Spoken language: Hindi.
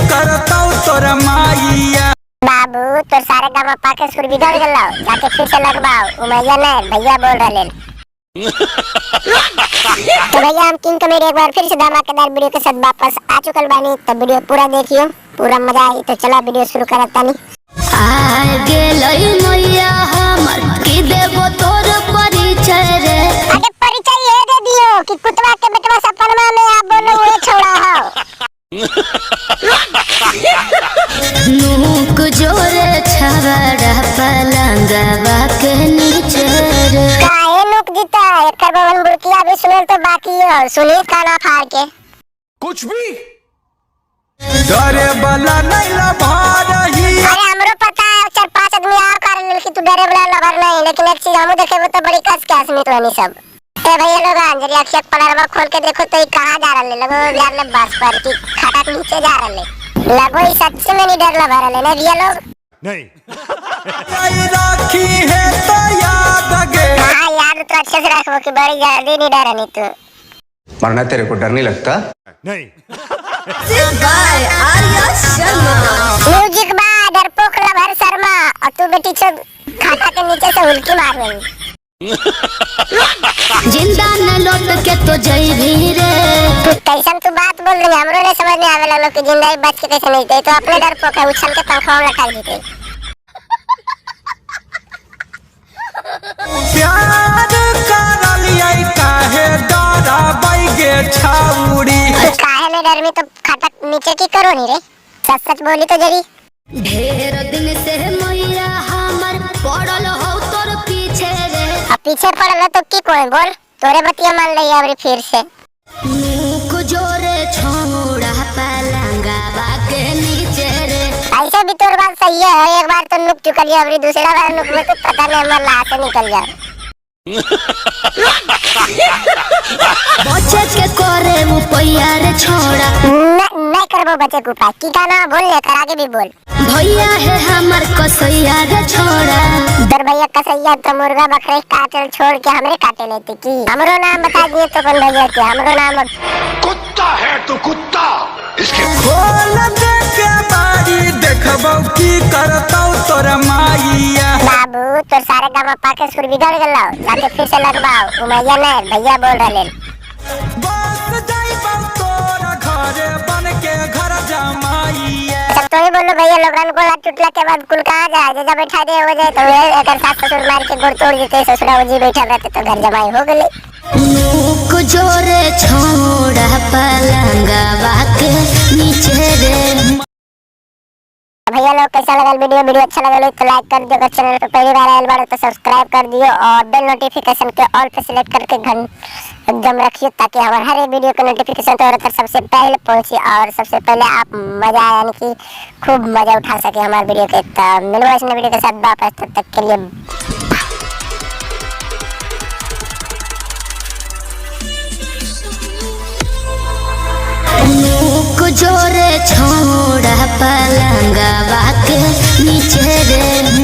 करता तोर माइया। बाबू तो सारे गाँव पाके सुर बिगड़ गया, जाके फिर से लगवाओ। उमैया ने भैया बोल रहे तो भैया हम किंग कॉमेडी एक बार फिर से धमाकेदार वीडियो के साथ वापस आ चुकल बानी। तो वीडियो पूरा देखियो, पूरा मजा आई। तो चला वीडियो शुरू करता नहीं। आगे लई मैया हमर की देबो तोर परिचय रे। आगे परिचय ये दे दियो कि कुतवा के बेटवा सपनमा में आप बोलो वो छोड़ा हो। नूक जोरे छवड़ा पलंगवा के नीचे रे। काहे नुक जीता एकर बवन बुड़किया भी सुनल तो बाकी हो, सुनी काना फाड़ के कुछ भी डरे वाला नहीं लभा रही। अरे हमरो पता है 4-5 आदमी और कर लेल कि तू डरे वाला लवर नहीं, लेकिन एक चीज हमहू देखेबो तो बड़ी कस के आसमी तो नहीं सब। ए भैया लोग अंजरी अखिया पलरवा खोल के देखो तो ये कहां जा रहले। लगो यार ले बस पर की खाता के नीचे जा रहले। लगो ये सच में नहीं डर लगा रहले ना भैया लोग। नहीं राखी है तो याद आगे। हां याद तो अच्छे से रखो कि बड़ी जल्दी नहीं डरनी तू। मरना तेरे को डर नहीं लगता? नहीं by Arya Sharma. Music by डरपोक लवर शर्मा। और तू बेटी छो खाता के नीचे से उल्टी मार रही। जिंदा न लौट के तो जइबी रे। कैसन तू बात बोल रही, हमरो ने समझ नहीं आवेला लोग कि जिंदा बच के कैसे नहीं थे। तो अपने डरपोक है उछल के पंखा में लटक जीते। प्यार करलिया काहे डरा बैगे छाउड़ी। काहे में डर में तो खटक नीचे की करो नहीं रे, सच सच बोली तो जरी। ढेर दिन से मैया हमर पड़ल हो तोर पीछे रे। अब पीछे पड़ल तो की कोई बोल, तोरे बतिया मान लई अबरी फिर से। नूक जोरे छोड़ा पलंगवा के नीचे रे। ऐसे भी तोर बात सही है, एक बार तो नुक चुकल है, अबरी दूसरा बार नुक में तो पता नहीं हमर लाश से निकल जा। बचे के करे मुपैया रे छोड़ा। नहीं करबो बचे के उपाय की गाना बोल ले कर आगे भी बोल। भैया है हमर कसैया रे छोड़ा। दर भैया कसैया तो मुर्गा बकरे काटल छोड़ के हमरे काटे लेते की। हमरो नाम बता दिए तो कौन भैया के हमरो नाम कुत्ता है तू कुत्ता। इसके खोल दे के बारी देखबो की करता तोर माइया। बाबू तो सारे गाँव पाके सुर बिगड़ गया, जाके फिर से लगवाओ। उमैया ने भैया बोल रहे बस जाइबो तोर घरे बन के घर जमाइया। सब तो ही बोलो भैया लोगन को टूटला के बाद कुल कहाँ जाए, जब बैठा दे हो जाए तो एक सास ससुर मार के गोड़ तोड़ देते, ससुरा जी बैठा रहते तो घर जमाई हो गए। नूक जोरे छोड़ा पलंगवा के नीचे रे। भैया लोग कैसा लगा वीडियो अच्छा लगा तो लाइक कर दियो। अगर चैनल पर पहली बार आए बार तो सब्सक्राइब कर दियो और बेल नोटिफिकेशन के ऑल पे सिलेक्ट करके घंट एकदम रखिए, ताकि हमारे हर एक वीडियो का नोटिफिकेशन तो तक सबसे पहले पहुंचे और सबसे पहले आप मजा यानी कि खूब मजा उठा सके हमारे वीडियो के। तो मिलूंगा इस वीडियो के साथ वापस, तब तक के लिए नूक जोरे छोड़ा पलंगवा के नीचे रे।